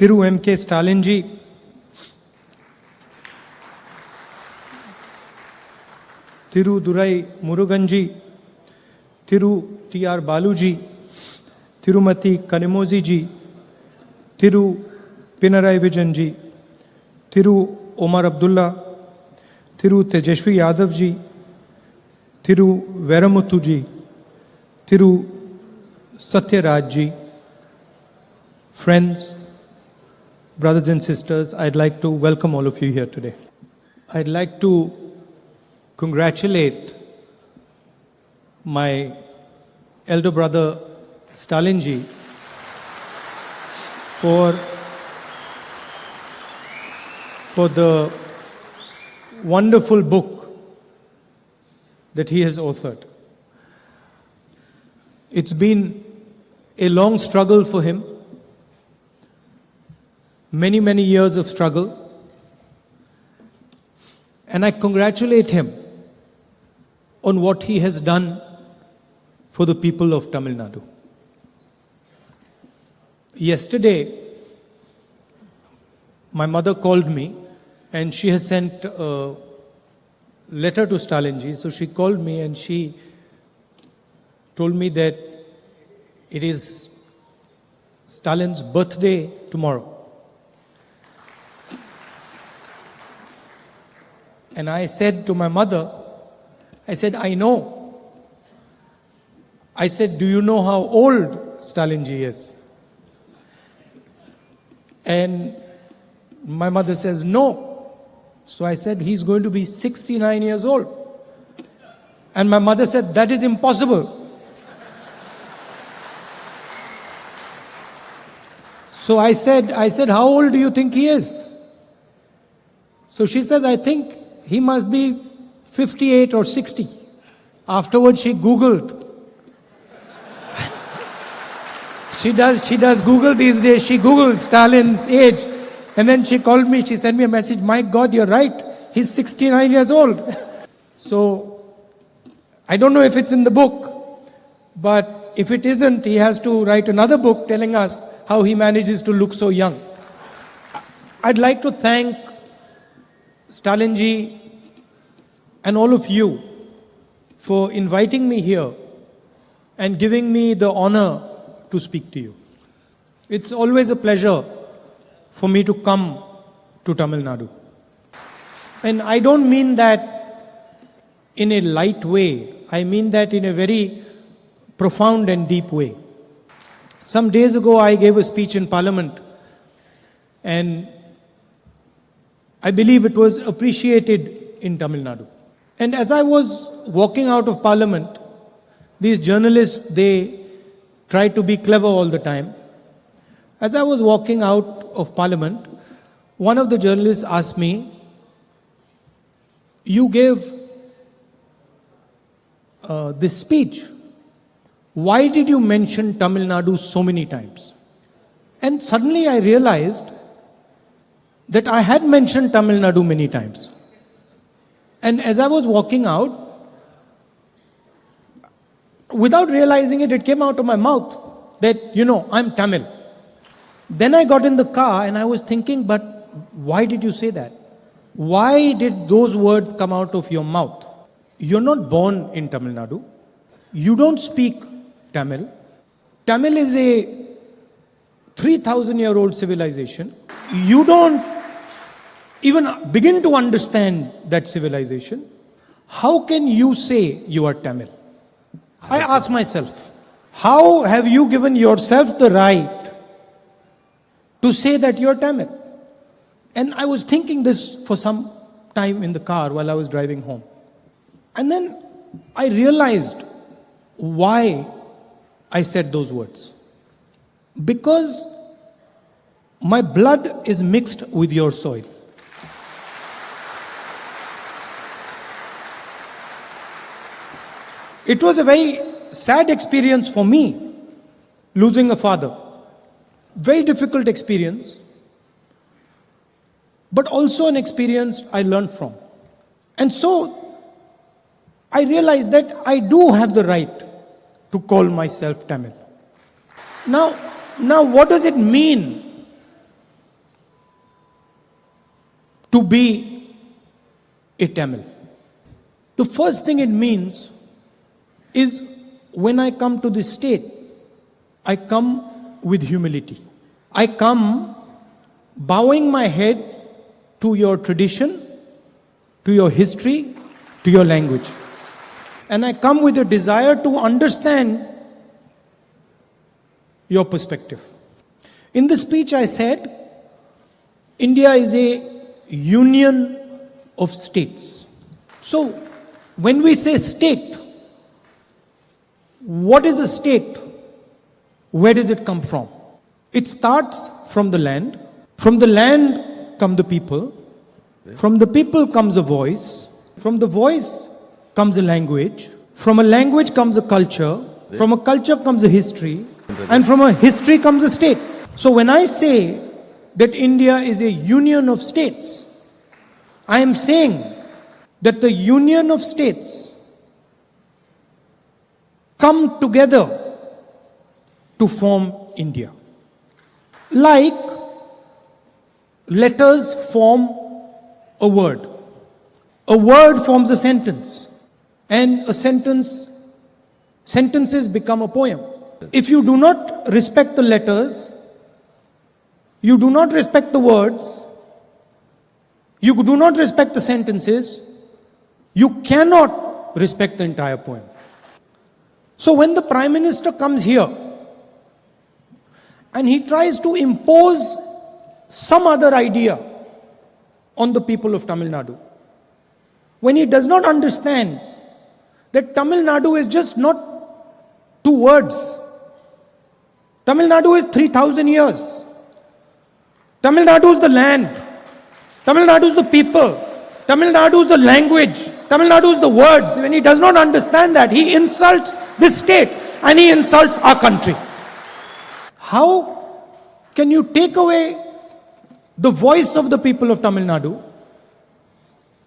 Thiru M.K. Stalinji, Thiru Durai Muruganji, Thiru T.R. Baluji, Tirumati Kanimozi ji, Thiru Pinarayi Vijayanji, Thiru Omar Abdullah, Thiru Tejashwi Yadav ji, Thiru Veramuthu ji, Thiru Satyaraj ji. Friends, brothers and sisters, I'd like to welcome all of you here today. I'd like to congratulate my elder brother Stalinji for the wonderful book that he has authored. It's been a long struggle for him, many years of struggle, and I congratulate him on what he has done for the people of Tamil Nadu. Yesterday, my mother called me and she has sent a letter to Stalinji. So she called me and she told me that it is Stalin's birthday tomorrow. And I said to my mother, I said, I know. I said, do you know how old Stalinji is? And my mother says, no. So I said, he's going to be 69 years old. And my mother said, that is impossible. So I said, how old do you think he is? So she said, I think he must be 58 or 60. Afterwards, she Googled. She does Google these days. She Googled Stalin's age. And then she called me. She sent me a message. My God, you're right. He's 69 years old. So, I don't know if it's in the book. But if it isn't, he has to write another book telling us how he manages to look so young. I'd like to thank Stalinji and all of you for inviting me here and giving me the honor to speak to you. It's always a pleasure for me to come to Tamil Nadu. And I don't mean that in a light way. I mean that in a very profound and deep way. Some days ago, I gave a speech in Parliament, and I believe it was appreciated in Tamil Nadu. And as I was walking out of Parliament, these journalists, they try to be clever all the time. As I was walking out of Parliament, one of the journalists asked me, you gave this speech. Why did you mention Tamil Nadu so many times? And suddenly I realized that I had mentioned Tamil Nadu many times. And as I was walking out, without realizing it, it came out of my mouth that, I'm Tamil. Then I got in the car and I was thinking, but why did you say that? Why did those words come out of your mouth? You're not born in Tamil Nadu. You don't speak Tamil. Tamil is a 3,000-year-old civilization. You don't even begin to understand that civilization. How can you say you are Tamil? I ask myself, how have you given yourself the right to say that you're Tamil? And I was thinking this for some time in the car while I was driving home. And then I realized why I said those words. Because my blood is mixed with your soil. It was a very sad experience for me, losing a father. Very difficult experience, but also an experience I learned from. And so, I realized that I do have the right to call myself Tamil. Now what does it mean to be a Tamil. The first thing it means is when I come to this state, I come with humility. I come bowing my head to your tradition, to your history, to your language. And I come with a desire to understand your perspective. In the speech I said, India is a union of states. So, when we say state, what is a state? Where does it come from? It starts from the land. From the land come the people. From the people comes a voice. From the voice comes a language. From a language comes a culture. From a culture comes a history. And from a history comes a state. So when I say that India is a union of states, I am saying that the union of states come together to form India. Like letters form a word. A word forms a sentence. And a sentences become a poem. If you do not respect the letters, you do not respect the words, you do not respect the sentences, you cannot respect the entire poem. So when the Prime Minister comes here and he tries to impose some other idea on the people of Tamil Nadu, when he does not understand that Tamil Nadu is just not two words. Tamil Nadu is 3,000 years. Tamil Nadu is the land. Tamil Nadu is the people. Tamil Nadu is the language. Tamil Nadu is the words. When he does not understand that, he insults this state and he insults our country. How can you take away the voice of the people of Tamil Nadu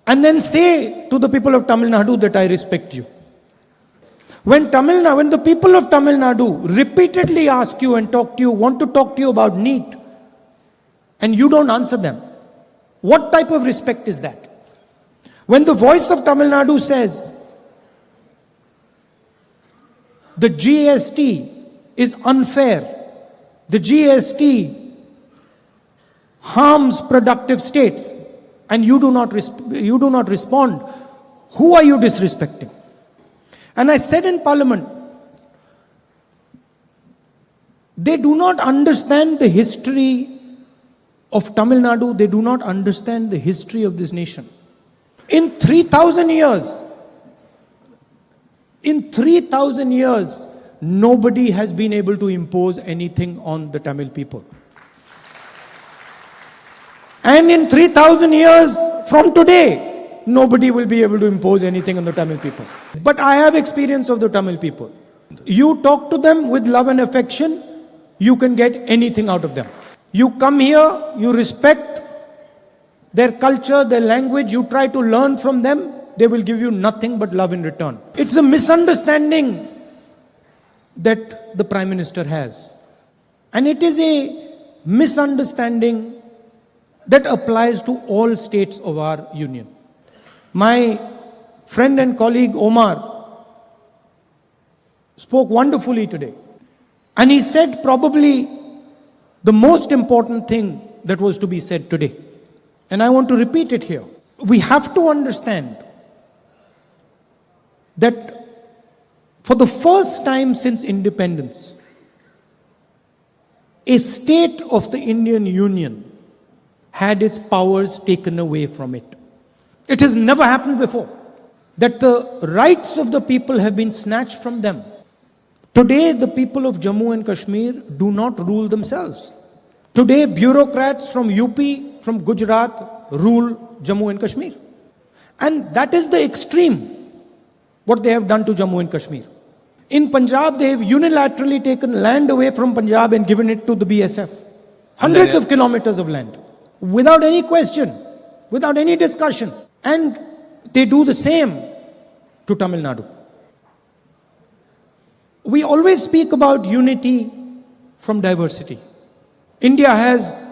and then say to the people of Tamil Nadu that I respect you? When the people of Tamil Nadu repeatedly ask you and talk to you, want to talk to you about NEET, and you don't answer them, what type of respect is that? When the voice of Tamil Nadu says the GST is unfair, the GST harms productive states, and you do not respond, who are you disrespecting? And I said in Parliament, they do not understand the history of Tamil Nadu, they do not understand the history of this nation. In 3,000 years, nobody has been able to impose anything on the Tamil people. And in 3,000 years from today, nobody will be able to impose anything on the Tamil people. But I have experience of the Tamil people. You talk to them with love and affection, you can get anything out of them. You come here, you respect their culture, their language, you try to learn from them, they will give you nothing but love in return. It's a misunderstanding that the Prime Minister has. And it is a misunderstanding that applies to all states of our union. My friend and colleague Omar spoke wonderfully today. And he said probably the most important thing that was to be said today. And I want to repeat it here. We have to understand that for the first time since independence, a state of the Indian Union had its powers taken away from it. It has never happened before that the rights of the people have been snatched from them. Today, the people of Jammu and Kashmir do not rule themselves. Today, bureaucrats from UP, from Gujarat rule Jammu and Kashmir. And that is the extreme, what they have done to Jammu and Kashmir. In Punjab, they have unilaterally taken land away from Punjab and given it to the BSF. Hundreds of kilometers of land. Without any question, without any discussion. And they do the same to Tamil Nadu. We always speak about unity from diversity. India has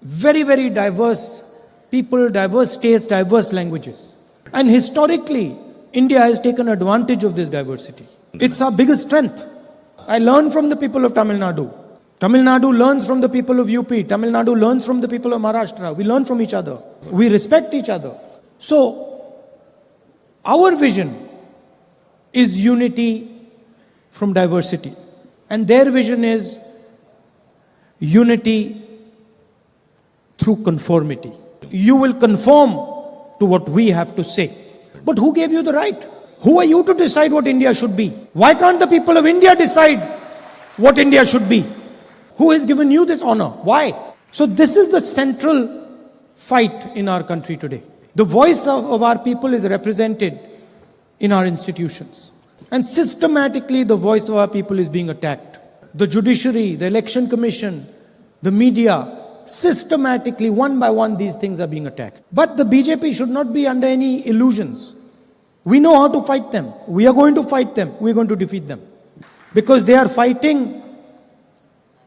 very, very diverse people, diverse states, diverse languages. And historically, India has taken advantage of this diversity. It's our biggest strength. I learn from the people of Tamil Nadu. Tamil Nadu learns from the people of UP. Tamil Nadu learns from the people of Maharashtra. We learn from each other. We respect each other. So, our vision is unity from diversity. And their vision is unity through conformity. You will conform to what we have to say. But who gave you the right? Who are you to decide what India should be? Why can't the people of India decide what India should be? Who has given you this honor? Why? So this is the central fight in our country today. The voice of our people is represented in our institutions. And systematically the voice of our people is being attacked. The judiciary, the election commission, the media, systematically, one by one, these things are being attacked. But the BJP should not be under any illusions. We know how to fight them. We are going to fight them. We are going to defeat them. Because they are fighting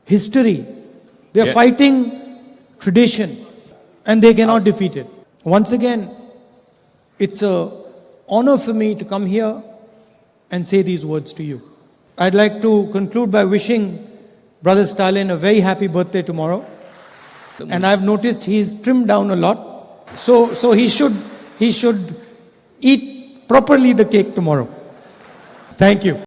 history. They are fighting tradition. And they cannot defeat it. Once again, it's an honor for me to come here and say these words to you. I'd like to conclude by wishing Brother Stalin a very happy birthday tomorrow. And I've noticed he's trimmed down a lot. So he should eat properly the cake tomorrow. Thank you.